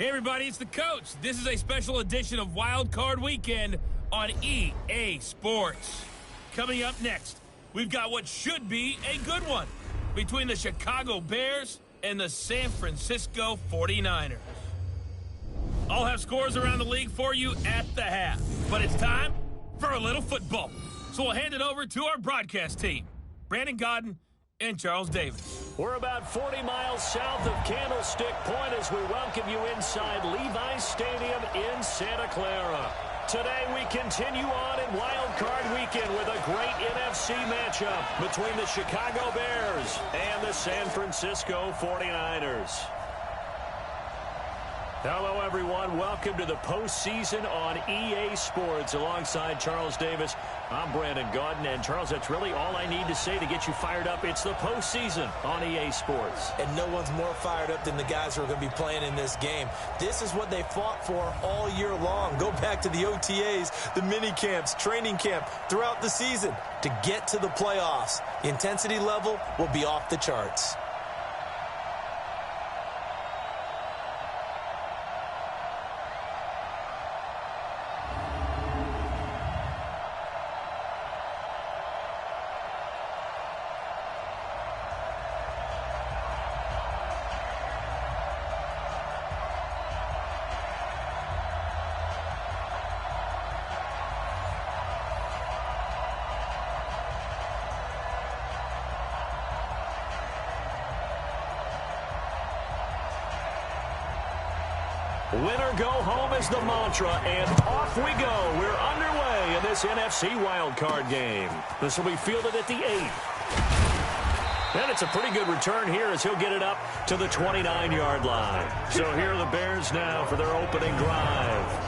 Hey everybody, it's the coach. This is a special edition of Wild Card Weekend on EA Sports. Coming up next, we've got what should be a good one between the Chicago Bears and the San Francisco 49ers. I'll have scores around the league for you at the half, but it's time for a little football. So we'll hand it over to our broadcast team, Brandon Gaudin and Charles Davis. We're about 40 miles south of Candlestick Point as we welcome you inside Levi's Stadium in Santa Clara. Today we continue on in Wild Card Weekend with a great NFC matchup between the Chicago Bears and the San Francisco 49ers. Hello, everyone. Welcome to the postseason on EA Sports. Alongside Charles Davis, I'm Brandon Gaudin. And, Charles, that's really all I need to say to get you fired up. It's the postseason on EA Sports. And no one's more fired up than the guys who are going to be playing in this game. This is what they fought for all year long. Go back to the OTAs, the mini camps, training camp, throughout the season to get to the playoffs. The intensity level will be off the charts. Winner go home is the mantra, and off we go. We're underway in this NFC wildcard game. This will be fielded at the 8th. And it's a pretty good return here as he'll get it up to the 29-yard line. So here are the Bears now for their opening drive.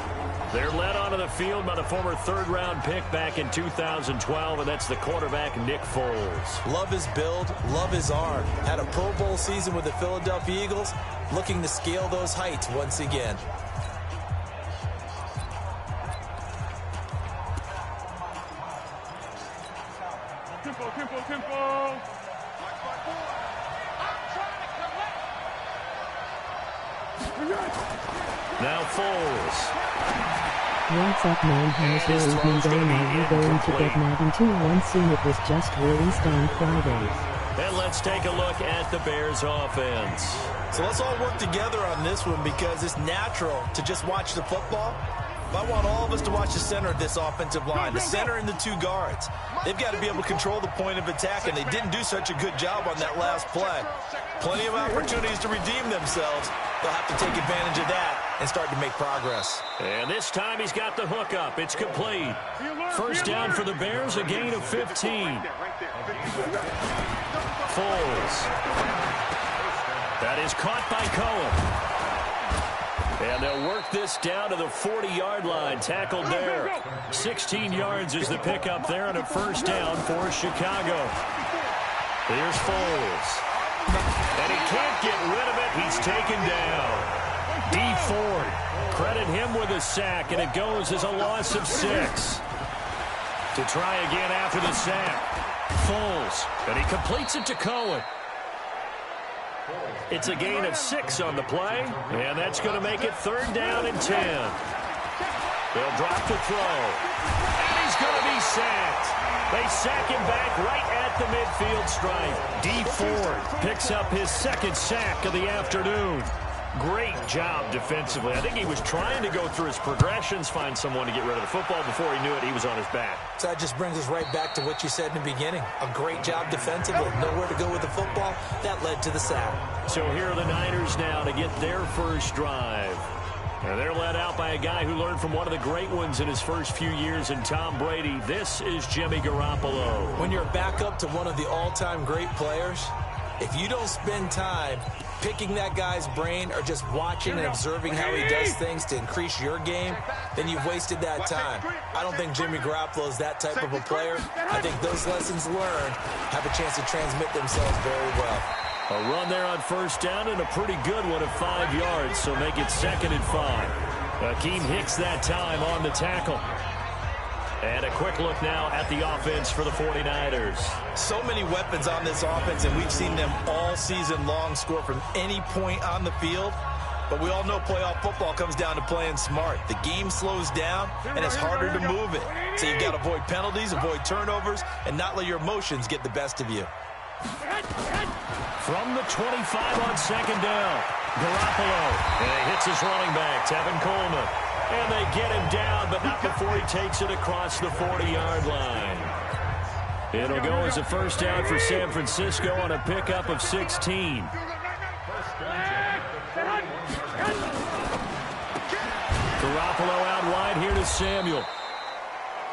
They're led onto the field by the former third-round pick back in 2012, and that's the quarterback, Nick Foles. Love his build, love his arm. Had a Pro Bowl season with the Philadelphia Eagles, looking to scale those heights once again. Tempo. Now Foles. What's up, man? How's your evening going? Are you going to get Madden 2-1 soon? It was just released on Fridays. And let's take a look at the Bears offense. So let's all work together on this one because it's natural to just watch the football. I want all of us to watch the center of this offensive line, the center and the two guards. They've got to be able to control the point of attack, and they didn't do such a good job on that last play. Plenty of opportunities to redeem themselves. They'll have to take advantage of that and start to make progress. And this time he's got the hook up. It's complete. First down for the Bears, a gain of 15. Foles. That is caught by Cohen. And they'll work this down to the 40-yard line. Tackled there. 16 yards is the pickup there and a first down for Chicago. Here's Foles. And he can't get rid of it. He's taken down. Dee Ford. Credit him with a sack, and it goes as a loss of 6. To try again after the sack. Foles. And he completes it to Cohen. It's a gain of 6 on the play, and that's going to make it third down and 10. They'll drop the throw, and he's going to be sacked. They sack him back right at the midfield stripe. Dee Ford picks up his second sack of the afternoon. Great job defensively. I think he was trying to go through his progressions, find someone to get rid of the football. Before he knew it, he was on his back. So that just brings us right back to what you said in the beginning. A great job defensively. Nowhere to go with the football. That led to the sack. So here are the Niners now to get their first drive. And they're led out by a guy who learned from one of the great ones in his first few years in Tom Brady. This is Jimmy Garoppolo. When you're back up to one of the all-time great players, if you don't spend time picking that guy's brain or just watching and observing how he does things to increase your game, then you've wasted that time. I don't think Jimmy Garoppolo is that type of a player. I think those lessons learned have a chance to transmit themselves very well. A run there on first down and a pretty good one of 5 yards, so make it 2nd and 5. Akeem Hicks that time on the tackle. And a quick look now at the offense for the 49ers. So many weapons on this offense, and we've seen them all season long score from any point on the field. But we all know playoff football comes down to playing smart. The game slows down, and it's harder to move it. So you've got to avoid penalties, avoid turnovers, and not let your emotions get the best of you. From the 25 on second down, Garoppolo. And he hits his running back, Tevin Coleman. And they get him down, but not before he takes it across the 40-yard line. It'll go as a first down for San Francisco on a pickup of 16. Garoppolo out wide here to Samuel.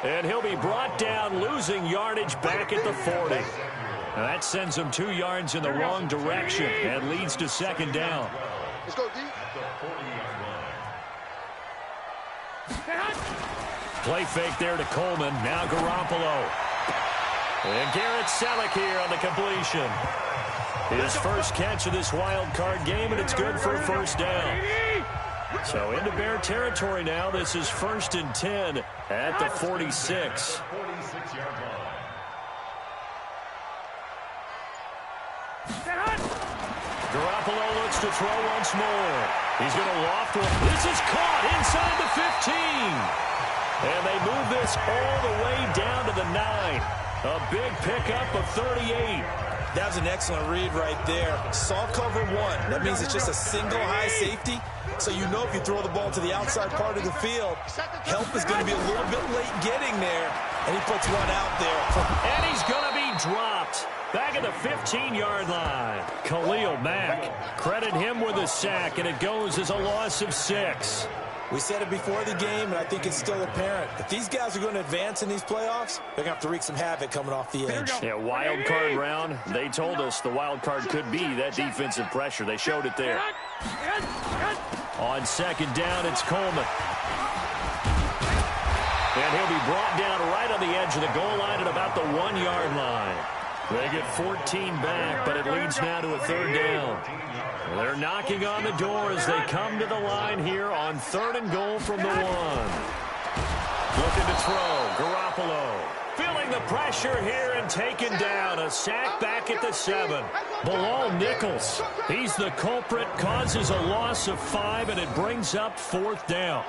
And he'll be brought down, losing yardage back at the 40. Now that sends him 2 yards in the wrong direction and leads to second down. Let's go deep. Play fake there to Coleman. Now Garoppolo. And Garrett Selleck here on the completion. His first catch of this wild card game, and it's good for a first down. So into Bear territory now. This is 1st and 10 at the 46. Garoppolo looks to throw once more. He's going to loft one. This is caught inside the 15. And they move this all the way down to the 9. A big pickup of 38. That was an excellent read right there. Saw cover 1. That means it's just a single high safety. So you know if you throw the ball to the outside part of the field, help is going to be a little bit late getting there. And he puts one out there. And he's going to be dropped. Back at the 15-yard line. Khalil Mack. Credit him with a sack, and it goes as a loss of 6. We said it before the game, and I think it's still apparent. If these guys are going to advance in these playoffs, they're going to have to wreak some havoc coming off the edge. Yeah, wild card round. They told us the wild card could be that defensive pressure. They showed it there. On second down, it's Coleman. And he'll be brought down right on the edge of the goal line at about the 1-yard line. They get 14 back, but it leads now to a third down. They're knocking on the door as they come to the line here on 3rd and goal from the 1. Looking to throw, Garoppolo. Feeling the pressure here and taken down. A sack back at the 7. Bilal Nichols. He's the culprit, causes a loss of 5, and it brings up 4th down.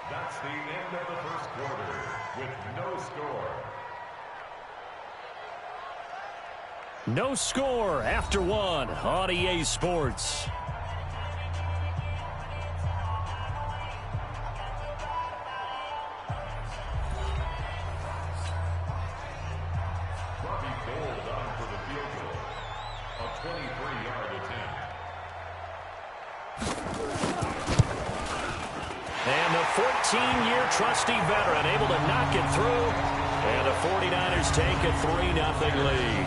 That's the end of the first quarter with no score. No score after 1 on EA Sports. Robbie Gould on for the field goal. A 23-yard attempt. And the 14-year trusty veteran able to knock it through. And the 49ers take a 3-0 lead.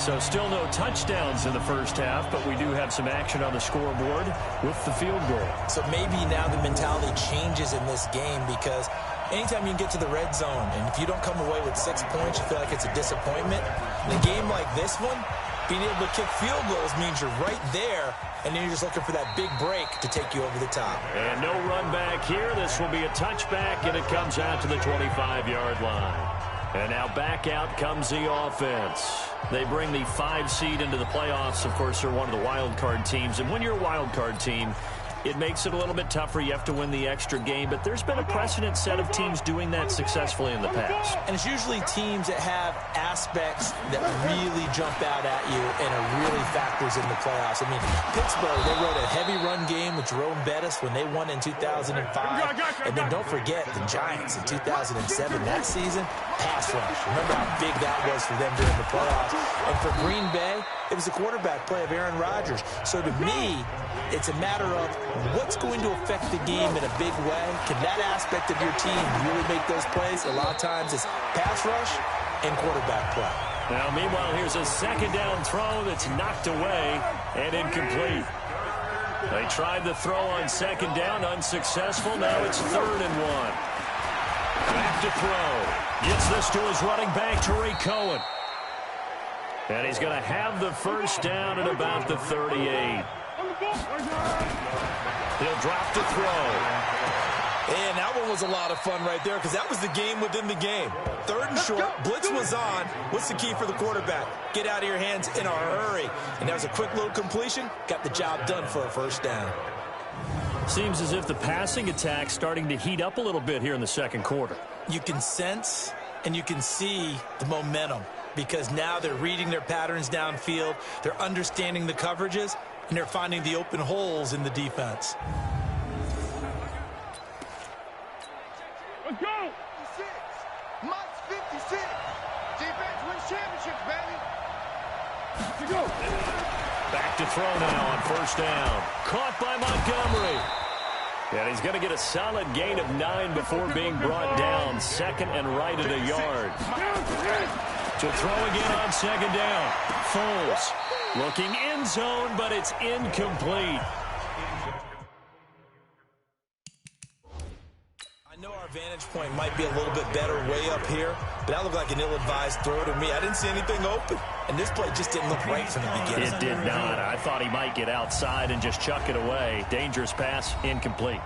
So still no touchdowns in the first half, but we do have some action on the scoreboard with the field goal. So maybe now the mentality changes in this game because anytime you can get to the red zone, and if you don't come away with 6 points, you feel like it's a disappointment. In a game like this one, being able to kick field goals means you're right there, and then you're just looking for that big break to take you over the top. And no run back here. This will be a touchback, and it comes out to the 25-yard line. And now back out comes the offense. They bring the 5 seed into the playoffs. Of course, they're one of the wild card teams. And when you're a wild card team, it makes it a little bit tougher. You have to win the extra game. But there's been a precedent set of teams doing that successfully in the past. And it's usually teams that have aspects that really jump out at you and it really factors in the playoffs. I mean, Pittsburgh, they rode a heavy run game with Jerome Bettis when they won in 2005. And then don't forget the Giants in 2007. That season, pass rush. Remember how big that was for them during the playoffs. And for Green Bay, it was the quarterback play of Aaron Rodgers. So to me, it's a matter of what's going to affect the game in a big way. Can that aspect of your team really make those plays? A lot of times it's pass rush and quarterback play. Now, meanwhile, here's a second down throw that's knocked away and incomplete. They tried the throw on second down, unsuccessful. Now it's 3rd and 1. Back to throw. Gets this to his running back, Tariq Cohen. And he's going to have the first down at about the 38. He'll drop to throw. And that one was a lot of fun right there because that was the game within the game. 3rd and short, blitz was on. What's the key for the quarterback? Get out of your hands in a hurry. And that was a quick little completion. Got the job done for a first down. Seems as if the passing attack's starting to heat up a little bit here in the second quarter. You can sense and you can see the momentum because now they're reading their patterns downfield. They're understanding the coverages, and they're finding the open holes in the defense. Let's go! 56. Mike's 56. Defense wins championships, baby. Let's go. Back to throw now on first down. Caught by Montgomery. And he's going to get a solid gain of 9 before being brought down. 2nd and right at a yard. To throw again on 2nd down. Foles looking end zone, but it's incomplete. I know our vantage point might be a little bit better way up here, but that looked like an ill-advised throw to me. I didn't see anything open, and this play just didn't look right from the beginning. It did not. I thought he might get outside and just chuck it away. Dangerous pass, incomplete.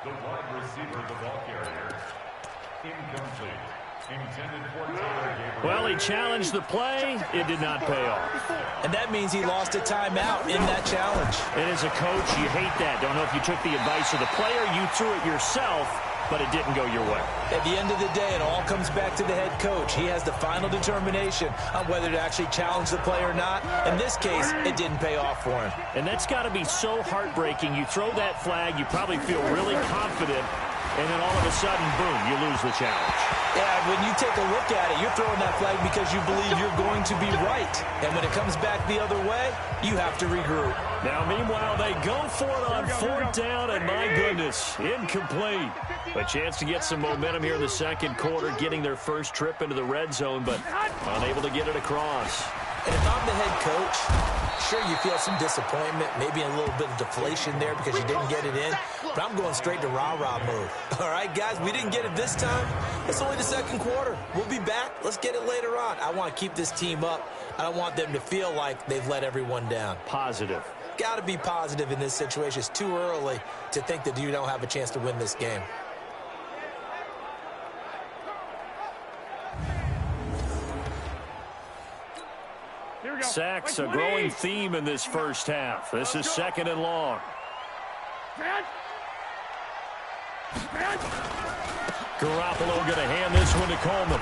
The wide receiver, the ball carrier, incomplete. Intended for Taylor Gabriel. Well, he challenged the play. It did not pay off. And that means he lost a timeout in that challenge. And as a coach, you hate that. Don't know if you took the advice of the player, you threw it yourself, but it didn't go your way. At the end of the day, it all comes back to the head coach. He has the final determination on whether to actually challenge the play or not. In this case, it didn't pay off for him. And that's got to be so heartbreaking. You throw that flag, you probably feel really confident, and then all of a sudden, boom, you lose the challenge. Yeah, when you take a look at it, you're throwing that flag because you believe you're going to be right. And when it comes back the other way, you have to regroup. Now, meanwhile, they go for it on 4th down, and my goodness, incomplete. A chance to get some momentum here in the second quarter, getting their first trip into the red zone, but unable to get it across. And if I'm the head coach, sure, you feel some disappointment, maybe a little bit of deflation there because you didn't get it in, but I'm going straight to rah-rah mode. All right, guys, we didn't get it this time. It's only the second quarter. We'll be back. Let's get it later on. I want to keep this team up. I don't want them to feel like they've let everyone down. Positive. Got to be positive in this situation. It's too early to think that you don't have a chance to win this game. Sacks, a growing theme in this first half. This is 2nd and long. Garoppolo going to hand this one to Coleman.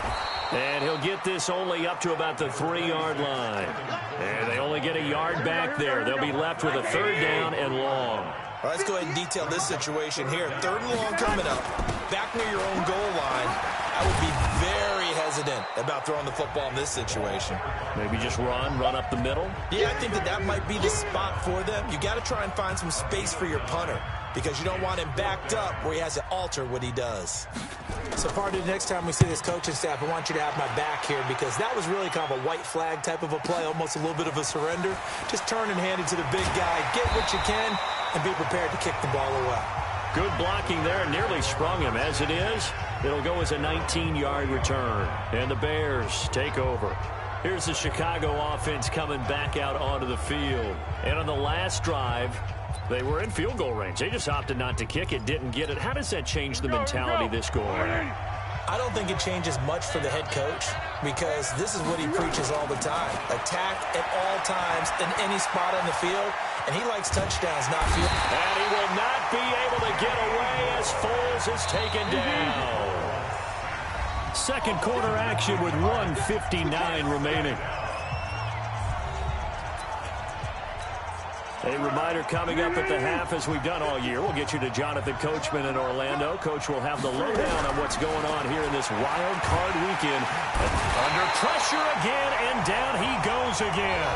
And he'll get this only up to about the 3-yard line. And they only get a yard back there. They'll be left with a 3rd down and long. All right, let's go ahead and detail this situation here. 3rd and long coming up. Back near your own goal line. I would be very hesitant about throwing the football in this situation. Maybe just run up the middle? Yeah, I think that might be the spot for them. You got to try and find some space for your punter because you don't want him backed up where he has to alter what he does. So, partner, next time we see this coaching staff, I want you to have my back here because that was really kind of a white flag type of a play, almost a little bit of a surrender. Just turn and hand it to the big guy. Get what you can and be prepared to kick the ball away. Good blocking there, nearly sprung him. As it is, it'll go as a 19-yard return. And the Bears take over. Here's the Chicago offense coming back out onto the field. And on the last drive, they were in field goal range. They just opted not to kick it, didn't get it. How does that change the mentality this go around? I don't think it changes much for the head coach because this is what he preaches all the time. Attack at all times in any spot on the field, and he likes touchdowns, not field. And he will not be able to get away as Foles is taken down. Second quarter action with 1:59 remaining. A reminder coming up at the half, as we've done all year. We'll get you to Jonathan Coachman in Orlando. Coach will have the lowdown on what's going on here in this wild card weekend. Under pressure again, and down he goes again.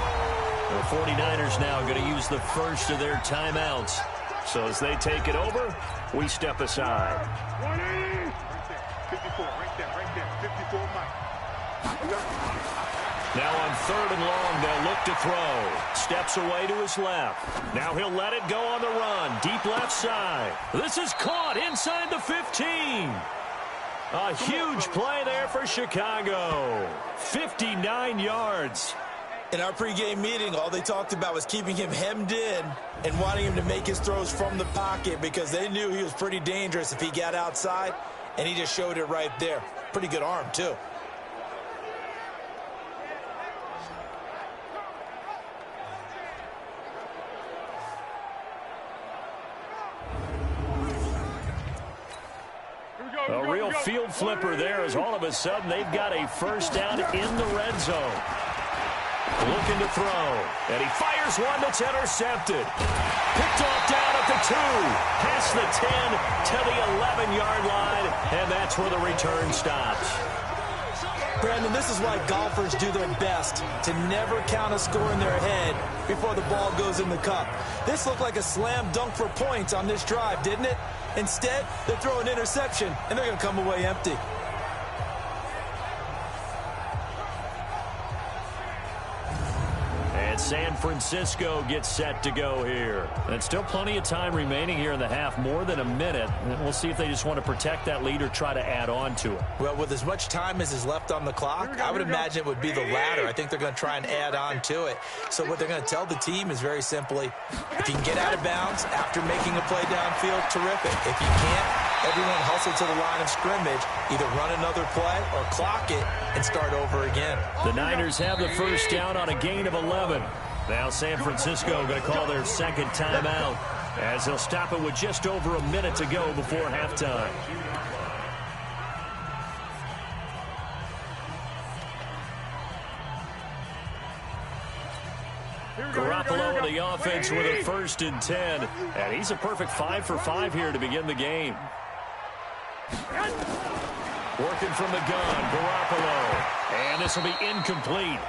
The 49ers now going to use the first of their timeouts. So as they take it over, we step aside. 54, right there, 54, Mike. Now on 3rd and long, they'll look to throw. Steps away to his left. Now he'll let it go on the run. Deep left side. This is caught inside the 15. A huge play there for Chicago. 59 yards. In our pregame meeting, all they talked about was keeping him hemmed in and wanting him to make his throws from the pocket because they knew he was pretty dangerous if he got outside, and he just showed it right there. Pretty good arm, too. A real field flipper there as all of a sudden they've got a first down in the red zone. Looking to throw. And he fires one that's intercepted. Picked off down at the 2. Past the 10 to the 11-yard line. And that's where the return stops. Brandon, this is why golfers do their best to never count a score in their head before the ball goes in the cup. This looked like a slam dunk for points on this drive, didn't it? Instead, they throw an interception, and they're going to come away empty. And San Francisco gets set to go here. And still plenty of time remaining here in the half, more than a minute. And we'll see if they just want to protect that lead or try to add on to it. Well, with as much time as is left on the clock, I would imagine it would be the latter. I think they're going to try and add on to it. So what they're going to tell the team is very simply, if you can get out of bounds after making a play downfield, terrific. If you can't, everyone hustle to the line of scrimmage, either run another play or clock it and start over again. The Niners have the first down on a gain of 11. Now San Francisco going to call their second timeout as they'll stop it with just over a minute to go before halftime. Garoppolo in the offense with a 1st and 10. And he's a perfect 5 for 5 here to begin the game. Working from the gun, Garoppolo. And this will be incomplete.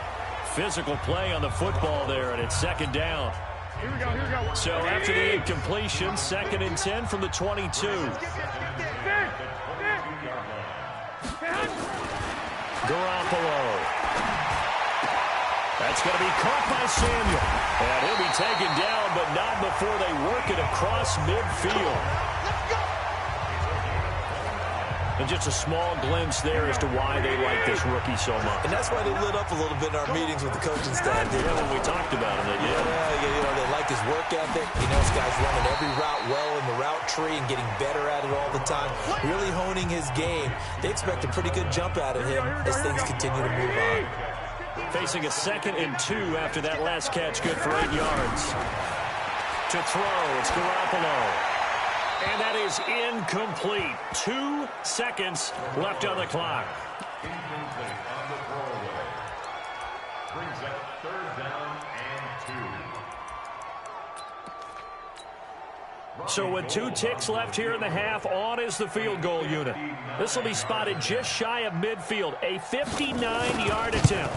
Physical play on the football there, and it's 2nd down. Here we go. So after the incompletion, 2nd and 10 from the 22. Garoppolo. That's going to be caught by Samuel. And he'll be taken down, but not before they work it across midfield. And just a small glimpse there as to why they like this rookie so much. And that's why they lit up a little bit in our meetings with the coaching staff. Yeah, when we talked about it, they did. Yeah, they like his work ethic. You know, this guy's running every route well in the route tree and getting better at it all the time. Really honing his game. They expect a pretty good jump out of him as things continue to move on. Facing a 2nd and 2 after that last catch, good for 8 yards. To throw, it's Garoppolo. And that is incomplete. 2 seconds left on the clock. Incomplete on the throwaway. Brings up 3rd down and 2. So with 2 ticks left here in the half, on is the field goal unit. This will be spotted just shy of midfield. A 59-yard attempt.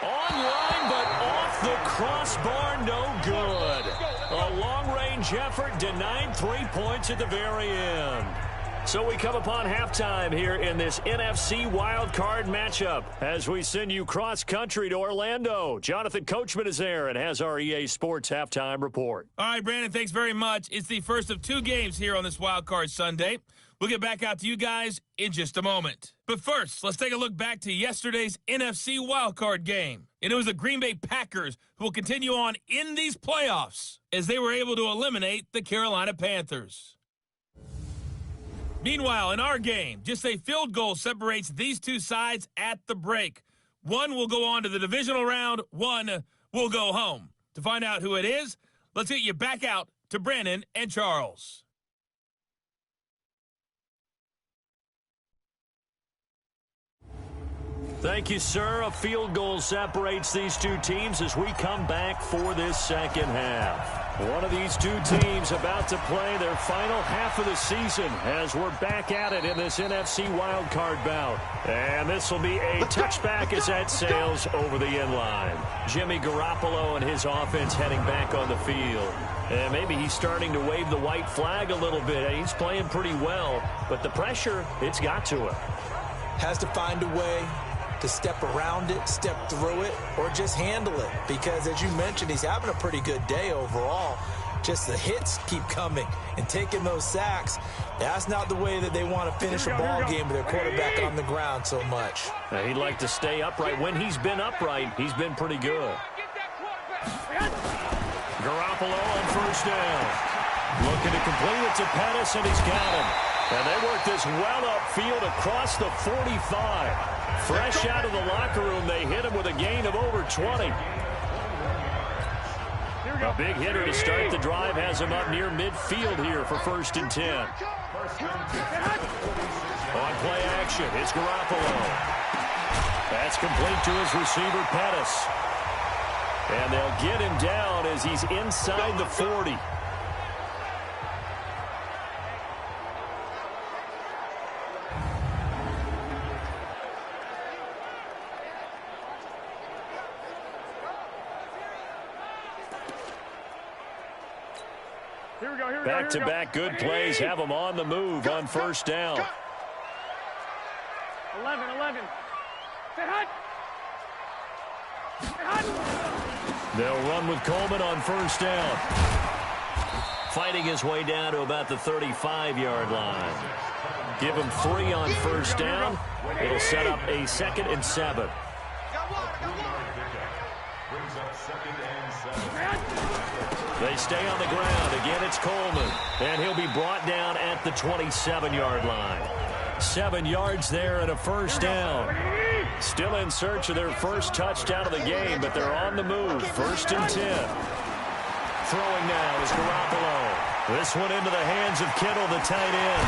Online, but off the crossbar, no good. A long-range effort denied 3 points at the very end. So we come upon halftime here in this NFC wildcard matchup as we send you cross-country to Orlando. Jonathan Coachman is there and has our EA Sports halftime report. All right, Brandon, thanks very much. It's the first of 2 games here on this wildcard Sunday. We'll get back out to you guys in just a moment. But first, let's take a look back to yesterday's NFC wildcard game. And it was the Green Bay Packers who will continue on in these playoffs as they were able to eliminate the Carolina Panthers. Meanwhile, in our game, just a field goal separates these 2 sides at the break. One will go on to the divisional round, one will go home. To find out who it is, let's get you back out to Brandon and Charles. Thank you, sir. A field goal separates these 2 teams as we come back for this second half. One of these 2 teams about to play their final half of the season as we're back at it in this NFC wildcard bout. And this will be a touchback as that sails over the end line. Jimmy Garoppolo and his offense heading back on the field. And maybe he's starting to wave the white flag a little bit. He's playing pretty well, but the pressure, it's got to him. has to find a way to step around it, step through it, or just handle it. Because as you mentioned, he's having a pretty good day overall. Just the hits keep coming and taking those sacks. That's not the way that they want to finish a ball game with their quarterback on the ground so much. He'd like to stay upright. When he's been upright, he's been pretty good. Garoppolo on first down. Looking to complete it to Pettis, and he's got him. And they work this well upfield across the 45. Fresh out of the locker room, they hit him with a gain of over 20. A big hitter to start the drive has him up near midfield here for 1st and 10. On play action, it's Garoppolo. That's complete to his receiver, Pettis. And they'll get him down as he's inside the 40. Back-to-back good plays have them on the move on first down. 11. They'll run with Coleman on first down. Fighting his way down to about the 35-yard line. Give him 3 on first down. It'll set up a 2nd and 7. They stay on the ground. Again, it's Coleman. And he'll be brought down at the 27-yard line. 7 yards there and a first down. Still in search of their first touchdown of the game, but they're on the move. 1st and 10. Throwing now is Garoppolo. This one into the hands of Kittle, the tight end.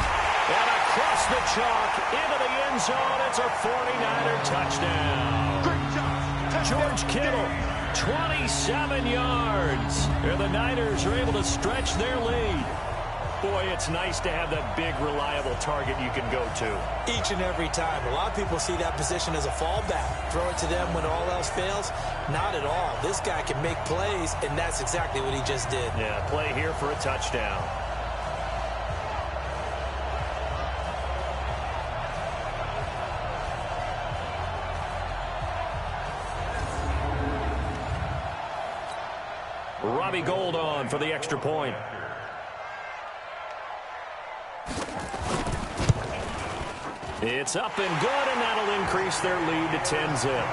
And across the chalk into the end zone. It's a 49er touchdown. George Kittle, 27 yards. And the Niners are able to stretch their lead. Boy, it's nice to have that big, reliable target you can go to. Each and every time. A lot of people see that position as a fallback. Throw it to them when all else fails. Not at all. This guy can make plays, and that's exactly what he just did. Yeah, play here for a touchdown. Robbie Gould on for the extra point. It's up and good, and that'll increase their lead to 10-zip.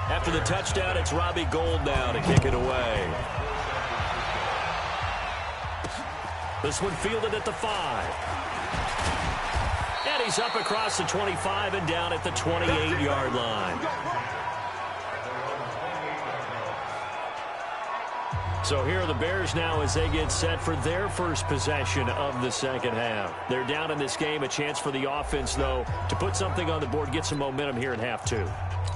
After the touchdown, it's Robbie Gould now to kick it away. This one fielded at the 5. And he's up across the 25 and down at the 28-yard line. So here are the Bears now as they get set for their first possession of the second half. They're down in this game. A chance for the offense, though, to put something on the board, get some momentum here in half 2.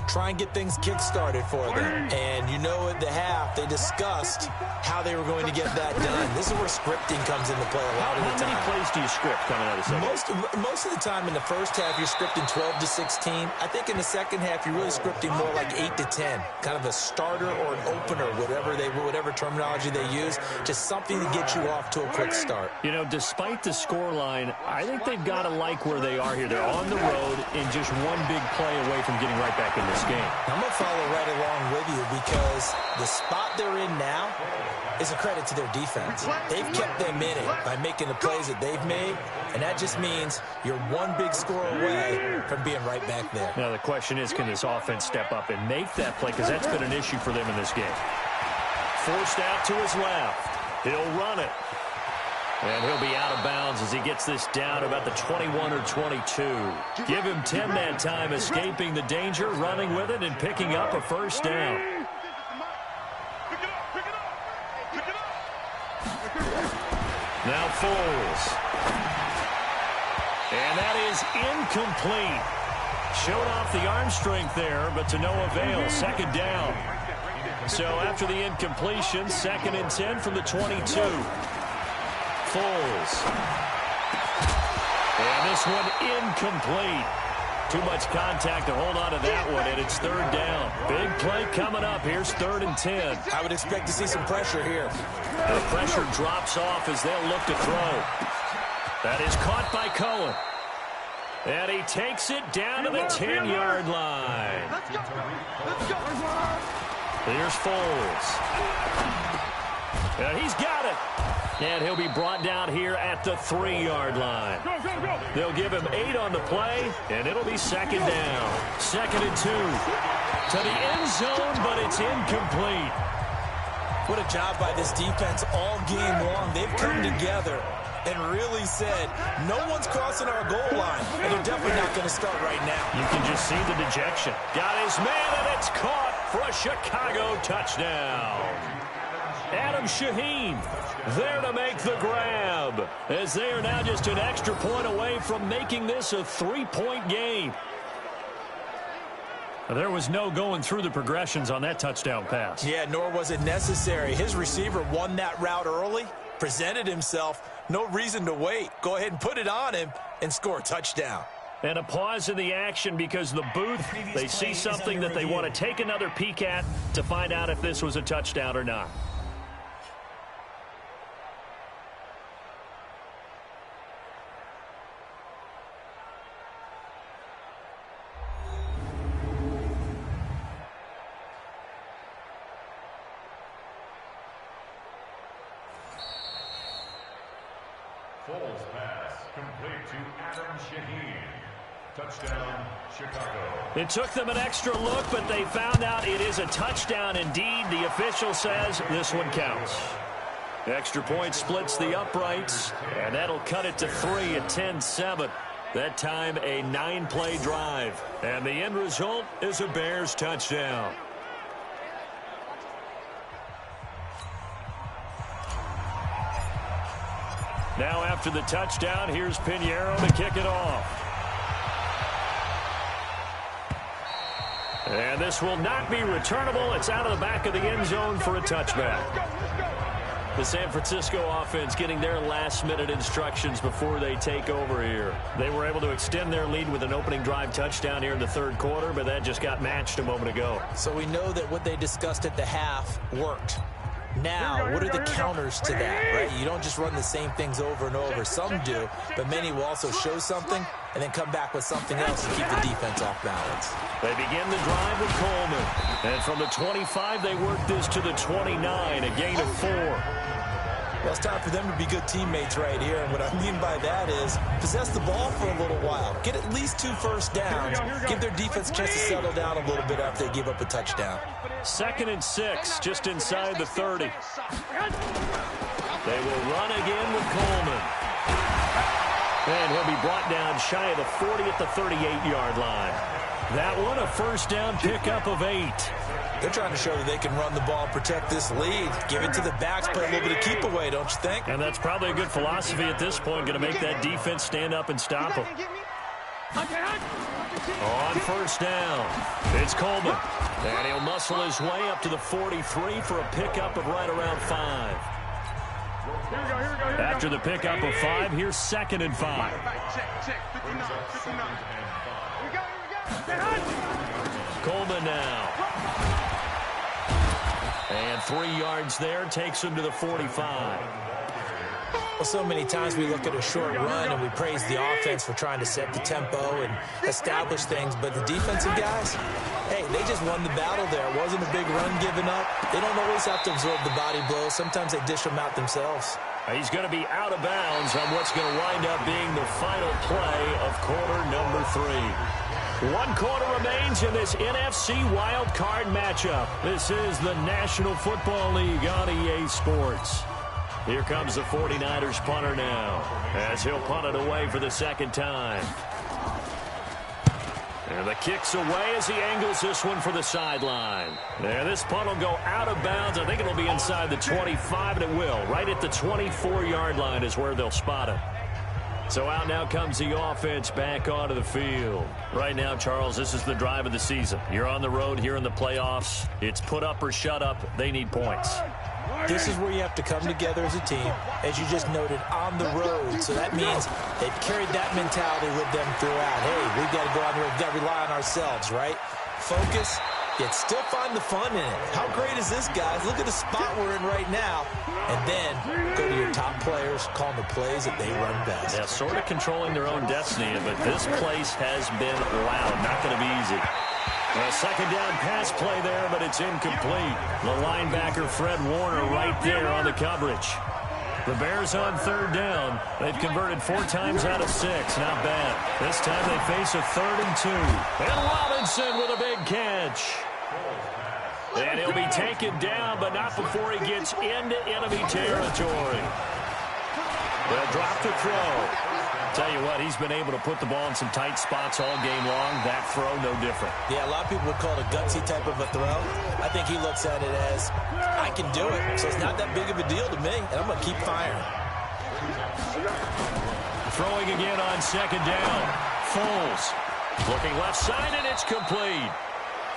Try and get things kick-started for them. And you know at the half, they discussed how they were going to get that done. This is where scripting comes into play a lot of the time. How many plays do you script coming out of the second? Most of the time in the first half, you're scripting 12 to 16. I think in the second half, you're really scripting more like 8 to 10. Kind of a starter or an opener, whatever terminology they use. Just something to get you off to a quick start. You know, despite the scoreline, I think they've got to like where they are here. They're on the road and just one big play away from getting right back in this game. I'm going to follow right along with you because the spot they're in now is a credit to their defense. They've kept them in it by making the plays that they've made, and that just means you're one big score away from being right back there. Now, the question is, can this offense step up and make that play? Because that's been an issue for them in this game. Forced out to his left. He'll run it. And he'll be out of bounds as he gets this down about the 21 or 22. Give him 10 that time, escaping the danger, running with it, and picking up a first down. Now Foles. And that is incomplete. Showed off the arm strength there, but to no avail. Second down. So after the incompletion, 2nd and 10 from the 22. Foles. And this one incomplete. Too much contact to hold on to that one, and it's 3rd down. Big play coming up. Here's 3rd and 10. I would expect to see some pressure here. The pressure drops off as they'll look to throw. That is caught by Cohen. And he takes it down to the 10-yard line. Let's go. Let's go. Here's Foles. And he's got it. And he'll be brought down here at the 3-yard line. They'll give him 8 on the play, and it'll be second down. 2nd and 2. To the end zone, but it's incomplete. What a job by this defense all game long. They've come together and really said, no one's crossing our goal line, and they're definitely not going to start right now. You can just see the dejection. Got his man, and it's caught for a Chicago touchdown. Adam Shaheen there to make the grab, as they are now just an extra point away from making this a 3-point game. There was no going through the progressions on that touchdown pass. Yeah, nor was it necessary. His receiver won that route early, presented himself. No reason to wait. Go ahead and put it on him and score a touchdown. And a pause in the action because the booth, they see something that they want to take another peek at to find out if this was a touchdown or not. Foles pass complete to Adam Shaheen. Touchdown, Chicago. It took them an extra look, but they found out it is a touchdown indeed. The official says this one counts. Extra point splits the uprights, and that'll cut it to 3 at 10-7. That time a 9-play drive, and the end result is a Bears touchdown. Now after the touchdown, here's Pinheiro to kick it off. And this will not be returnable. It's out of the back of the end zone for a touchback. The San Francisco offense getting their last-minute instructions before they take over here. They were able to extend their lead with an opening drive touchdown here in the third quarter, but that just got matched a moment ago. So we know that what they discussed at the half worked. Now, what are the counters to that, right? You don't just run the same things over and over. Some do, but many will also show something and then come back with something else to keep the defense off balance. They begin the drive with Coleman. And from the 25, they work this to the 29, a gain of 4. Well, it's time for them to be good teammates right here, and what I mean by that is possess the ball for a little while. Get at least 2 first downs. Give their defense a chance to settle down a little bit after they give up a touchdown. 2nd and 6, just inside the 30. They will run again with Coleman. And he'll be brought down shy of the 40 at the 38-yard line. That one a first down pickup of 8. They're trying to show that they can run the ball and protect this lead. Give it to the backs, play a little bit of keep away, don't you think? And that's probably a good philosophy at this point, going to make that defense stand up and stop them. On first down, it's Coleman. And he'll muscle his way up to the 43 for a pickup of right around 5. After the pickup of 5, here's 2nd and 5. Coleman now. And 3 yards there takes him to the 45. Well, so many times we look at a short run and we praise the offense for trying to set the tempo and establish things, but the defensive guys, hey, they just won the battle there. It wasn't a big run given up. They don't always have to absorb the body blows. Sometimes they dish them out themselves. He's going to be out of bounds on what's going to wind up being the final play of quarter number 3. 1 quarter remains in this NFC wild card matchup. This is the National Football League on EA Sports. Here comes the 49ers punter now, as he'll punt it away for the 2nd time. And the kick's away as he angles this one for the sideline. And this punt will go out of bounds. I think it'll be inside the 25, and it will. Right at the 24-yard line is where they'll spot it. So out now comes the offense back onto the field. Right now, Charles, this is the drive of the season. You're on the road here in the playoffs. It's put up or shut up. They need points. This is where you have to come together as a team, as you just noted, on the road. So that means they've carried that mentality with them throughout. Hey, we've got to go out here, we've got to rely on ourselves, right? Focus, yet still find the fun in it. How great is this, guys? Look at the spot we're in right now. And then go to your top players, call them the plays that they run best. Yeah, sort of controlling their own destiny, but this place has been loud. Not going to be easy. A second down pass play there, but it's incomplete. The linebacker, Fred Warner, right there on the coverage. The Bears on third down. They've converted 4 times out of 6. Not bad. This time they face a 3rd and 2. And Robinson with a big catch. And he'll be taken down, but not before he gets into enemy territory. They'll drop the throw. Tell you what, he's been able to put the ball in some tight spots all game long. That throw, no different. Yeah, a lot of people would call it a gutsy type of a throw. I think he looks at it as, I can do it, so it's not that big of a deal to me, and I'm going to keep firing. Throwing again on second down. Foles looking left side, and it's complete.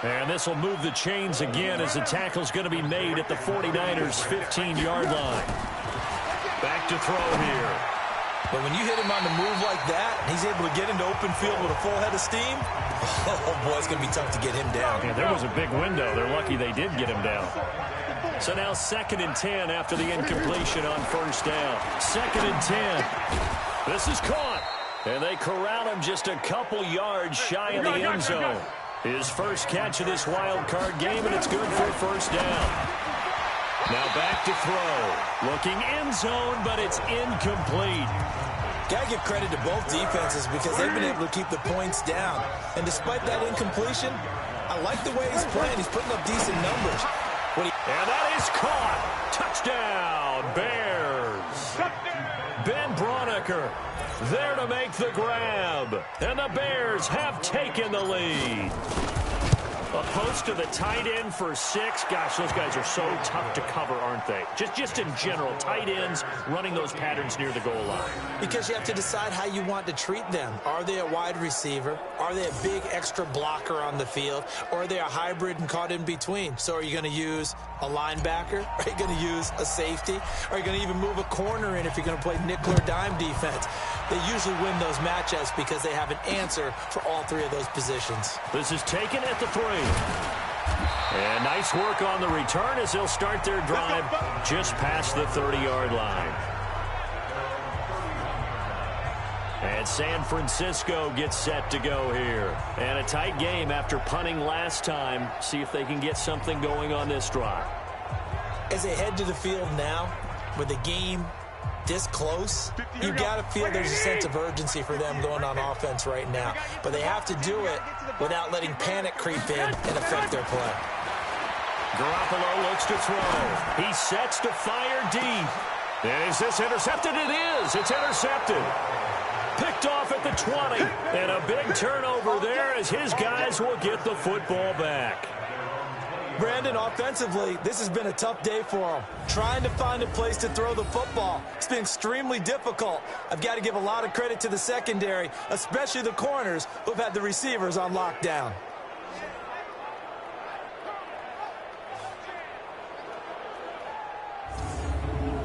And this will move the chains again as the tackle's going to be made at the 49ers' 15-yard line. Back to throw here. But when you hit him on the move like that, and he's able to get into open field with a full head of steam, oh, boy, it's going to be tough to get him down. Yeah, there was a big window. They're lucky they did get him down. So now 2nd and 10 after the incompletion on first down. 2nd and 10. This is caught. And they corral him just a couple yards shy of the end zone. His first catch of this wild card game, and it's good for first down. Now back to throw. Looking end zone, but it's incomplete. Got to give credit to both defenses because they've been able to keep the points down. And despite that incompletion, I like the way he's playing. He's putting up decent numbers. And that is caught. Touchdown, Bears. Ben Braunecker there to make the grab. And the Bears have taken the lead. A post to the tight end for 6. Gosh, those guys are so tough to cover, aren't they? Just in general, tight ends running those patterns near the goal line. Because you have to decide how you want to treat them. Are they a wide receiver? Are they a big extra blocker on the field? Or are they a hybrid and caught in between? So are you going to use a linebacker? Are you going to use a safety? Are you going to even move a corner in if you're going to play nickel or dime defense? They usually win those matchups because they have an answer for all 3 of those positions. This is taken at the 3. And nice work on the return as they'll start their drive just past the 30-yard line. And San Francisco gets set to go here. And a tight game after punting last time. See if they can get something going on this drive. As they head to the field now, with the game this close, you got to feel there's a sense of urgency for them going on offense right now. But they have to do it without letting panic creep in and affect their play. Garoppolo looks to throw. He sets to fire deep. And is this intercepted? It is. It's intercepted. Picked off at the 20. And a big turnover there as his guys will get the football back. Brandon, offensively, this has been a tough day for them. Trying to find a place to throw the football. It's been extremely difficult. I've got to give a lot of credit to the secondary, especially the corners who've had the receivers on lockdown.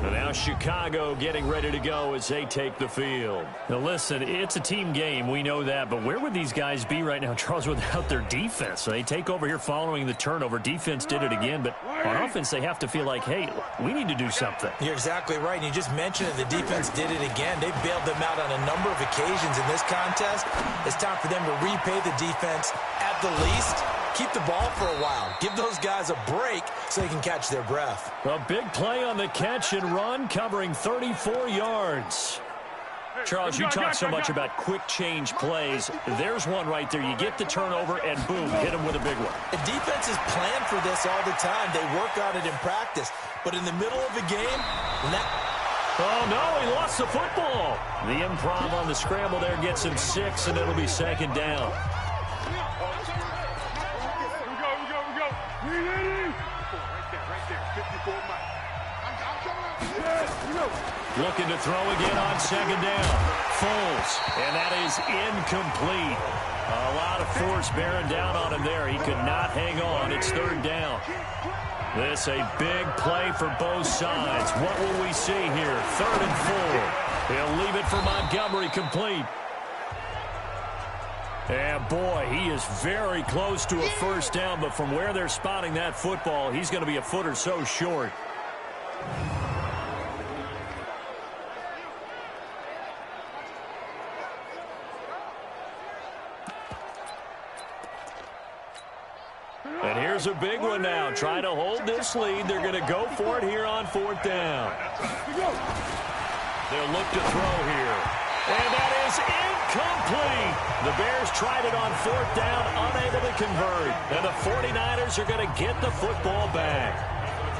And now Chicago getting ready to go as they take the field. Now listen, it's a team game, we know that, but where would these guys be right now, Charles, without their defense? So they take over here following the turnover. Defense did it again, but on offense they have to feel like, hey, we need to do something. You're exactly right, and you just mentioned it. The defense did it again. They bailed them out on a number of occasions in this contest. It's time for them to repay the defense at the least. Keep the ball for a while. Give those guys a break so they can catch their breath. A big play on the catch and run, covering 34 yards. Charles, you talk so much about quick change plays. There's one right there. You get the turnover, and boom, hit them with a big one. The defenses plan for this all the time. They work on it in practice. But in the middle of the game, oh, no, he lost the football. The improv on the scramble there gets him 6, and it'll be second down. Looking to throw again on second down. Foles, and that is incomplete. A lot of force bearing down on him there. He could not hang on. It's third down. This a big play for both sides. What will we see here? 3rd and 4. He'll leave it for Montgomery complete. And boy, he is very close to a first down, but from where they're spotting that football, he's going to be a foot or so short. And here's a big one now. Trying to hold this lead. They're going to go for it here on fourth down. They'll look to throw here. And that is incomplete. The Bears tried it on fourth down, unable to convert. And the 49ers are going to get the football back.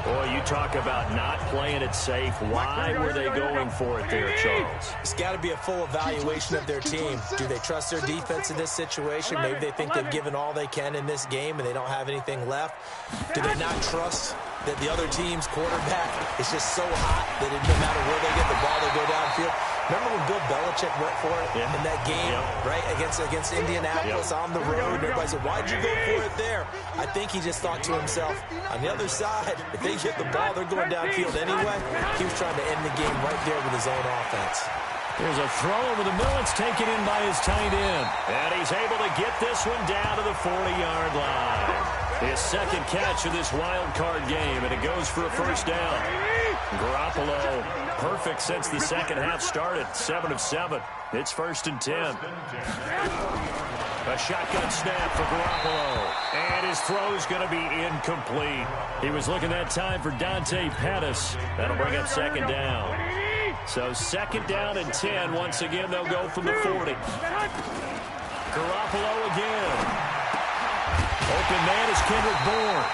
Boy, you talk about not playing it safe. Why were they going for it there, Charles? It's got to be a full evaluation of their team. Do they trust their defense in this situation? Maybe they think they've given all they can in this game and they don't have anything left. Do they not trust that the other team's quarterback is just so hot that no matter where they get the ball, they go downfield? Remember when Bill Belichick went for it in that game, right, against Indianapolis on the road? And everybody said, why'd you go for it there? I think he just thought to himself, on the other side, if they get the ball, they're going downfield anyway. He was trying to end the game right there with his own offense. There's a throw over the middle. It's taken in by his tight end. And he's able to get this one down to the 40-yard line. His second catch of this wild card game, and it goes for a first down. Garoppolo, perfect since the second half started. 7 of 7. It's 1st and 10. A shotgun snap for Garoppolo. And his throw's going to be incomplete. He was looking that time for Dante Pettis. That'll bring up second down. So 2nd down and 10. Once again, they'll go from the 40. Garoppolo again. Open man is Kendrick Bourne.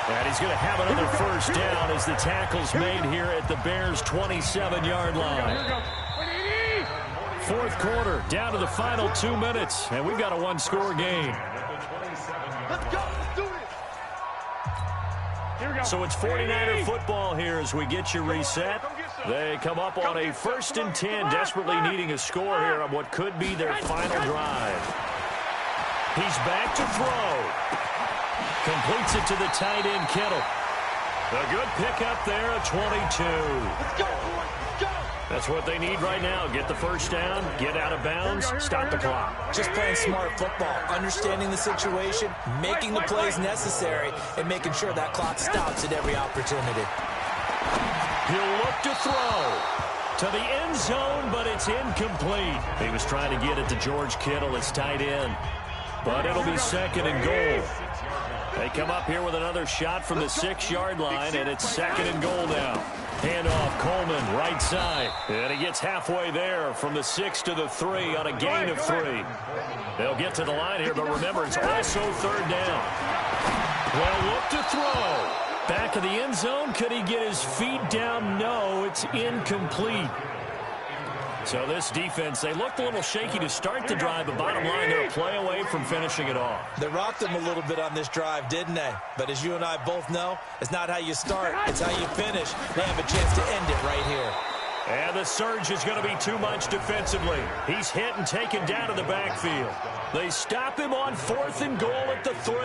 And he's going to have another first down as the tackle's made here at the Bears' 27-yard line. Fourth quarter, down to the final 2 minutes, and we've got a one-score game. Let's go. Let's do this. So it's 49er football here as we get you reset. They come up on a 1st and 10, desperately needing a score here on what could be their final drive. He's back to throw. Completes it to the tight end, Kittle. A good pickup there, a 22. Let's go. Let's go. That's what they need right now. Get the first down, get out of bounds, stop the clock. Just playing smart football, understanding the situation, making the plays necessary, and making sure that clock stops at every opportunity. He'll look to throw to the end zone, but it's incomplete. He was trying to get it to George Kittle, his tight end. But it'll be 2nd and goal. They come up here with another shot from the 6-yard line, and it's 2nd and goal now. Handoff, Coleman, right side. And he gets halfway there from the 6 to the 3 on a gain of 3. They'll get to the line here, but remember, it's also 3rd down. Well, look to throw. Back of the end zone. Could he get his feet down? No, it's incomplete. So this defense, they looked a little shaky to start the drive, but bottom line, they're a play away from finishing it off. They rocked them a little bit on this drive, didn't they? But as you and I both know, it's not how you start, it's how you finish. They have a chance to end it right here. And the surge is going to be too much defensively. He's hit and taken down to the backfield. They stop him on 4th and goal at the 3.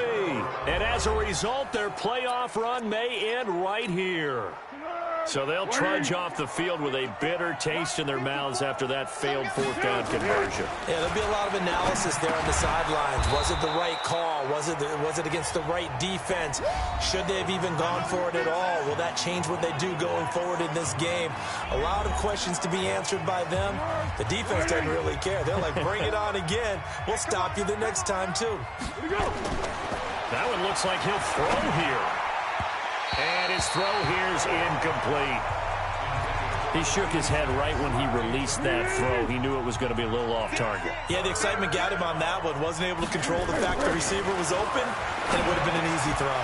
And as a result, their playoff run may end right here. So they'll trudge off the field with a bitter taste in their mouths after that failed 4th down conversion. Yeah, there'll be a lot of analysis there on the sidelines. Was it the right call? Was it against the right defense? Should they have even gone for it at all? Will that change what they do going forward in this game? A lot of questions to be answered by them. The defense doesn't really care. They're like, bring it on again. We'll stop you the next time, too. That one looks like he'll throw here. And his throw here is incomplete. He shook his head right when he released that throw. He knew it was going to be a little off target. Yeah, the excitement got him on that one. Wasn't able to control the fact the receiver was open, and it would have been an easy throw.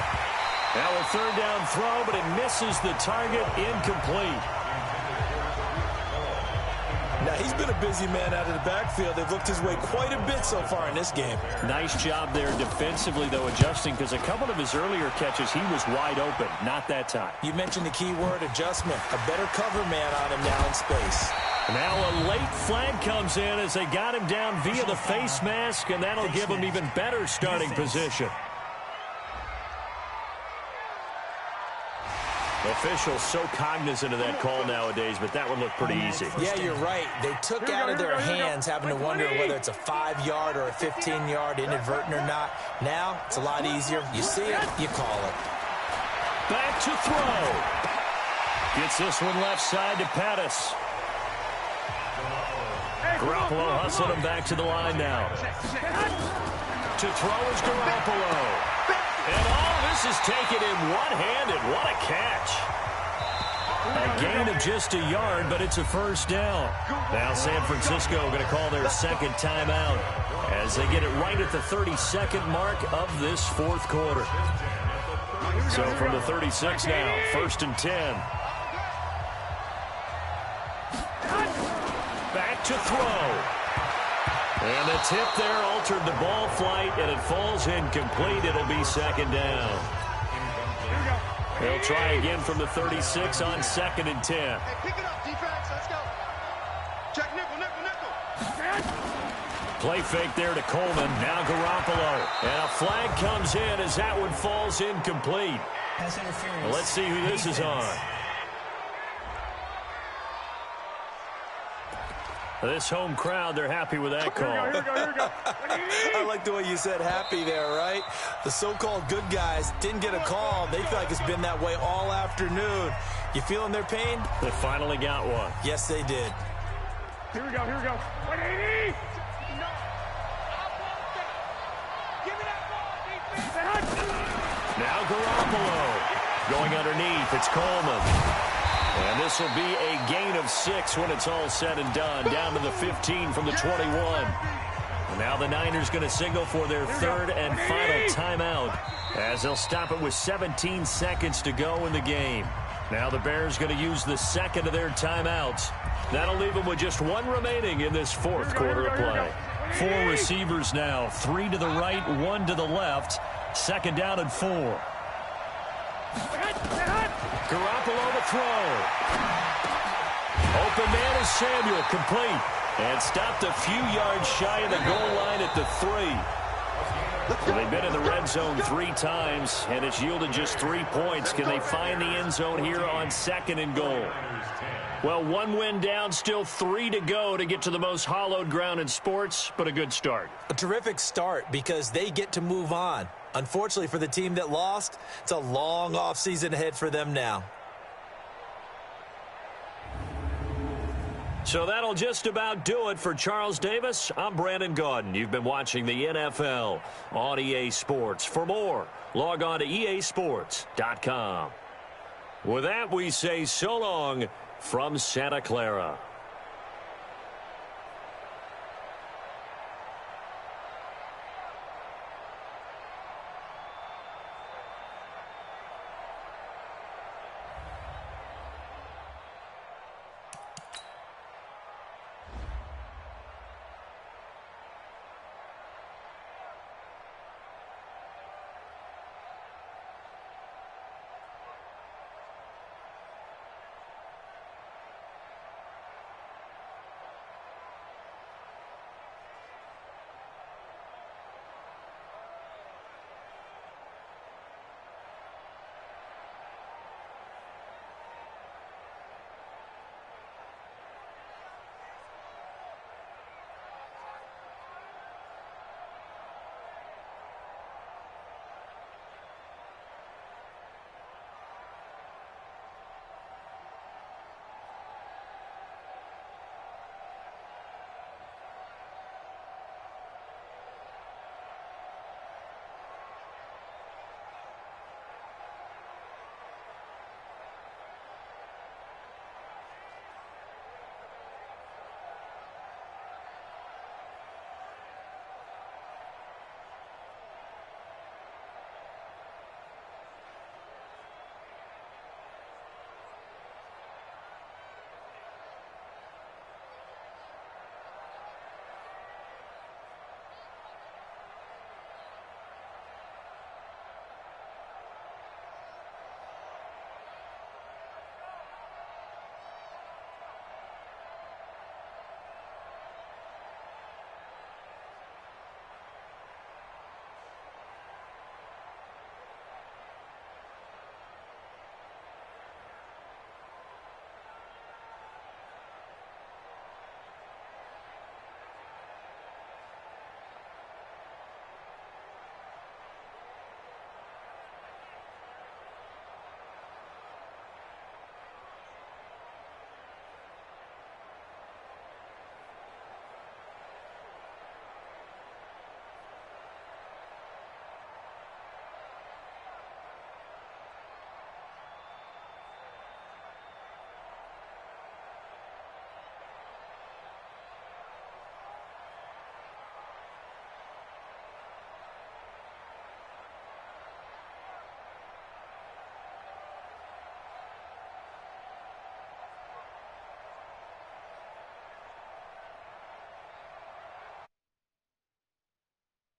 Now a 3rd down throw, but it misses the target, incomplete. Now, he's been a busy man out of the backfield. They've looked his way quite a bit so far in this game. Nice job there defensively, though, adjusting, because a couple of his earlier catches, he was wide open. Not that time. You mentioned the key word, adjustment. A better cover man on him now in space. Now a late flag comes in as they got him down via the face mask, and that'll give him even better starting position. Officials so cognizant of that call nowadays, but that one looked pretty easy. Yeah, you're right. They took out of their hands having to wonder whether it's a 5-yard or a 15-yard inadvertent or not. Now, it's a lot easier. You see it, you call it. Back to throw. Gets this one left side to Pettis. Garoppolo hustling him back to the line now. To throw is Garoppolo. And this is taken in one-handed. What a catch. A gain of just a yard, but it's a first down. Now San Francisco going to call their second timeout as they get it right at the 32nd mark of this fourth quarter. So from the 36 now, 1st and 10. Back to throw. And the tip there altered the ball flight, and it falls incomplete. It'll be second down. They'll try again from the 36 on 2nd and 10. Hey, pick it up, defense. Let's go. Check nickel, nickel, nickel. Play fake there to Coleman. Now Garoppolo. And a flag comes in as that one falls incomplete. Well, let's see who this is on. This home crowd, they're happy with that call. Here we go. I like the way you said happy there, right? The so-called good guys didn't get a call. They feel like it's been that way all afternoon. You feeling their pain? They finally got one. Yes, they did. Here we go. 180. Now Garoppolo going underneath. It's Coleman. And this will be a gain of 6 when it's all said and done. Down to the 15 from the 21. And now the Niners going to signal for their third and final timeout as they'll stop it with 17 seconds to go in the game. Now the Bears going to use the second of their timeouts. That'll leave them with just one remaining in this fourth quarter of play. 4 receivers now, 3 to the right, 1 to the left. Second down and 4. Garoppolo to throw. Open man is Samuel, complete. And stopped a few yards shy of the goal line at the 3. Well, they've been in the red zone 3 times, and it's yielded just 3 points. Can they find the end zone here on 2nd and goal? Well, 1 win down, still 3 to go to get to the most hallowed ground in sports, but a good start. A terrific start because they get to move on. Unfortunately for the team that lost, it's a long offseason ahead for them now. So that'll just about do it for Charles Davis. I'm Brandon Gaudin. You've been watching the NFL on EA Sports. For more, log on to easports.com. With that, we say so long from Santa Clara.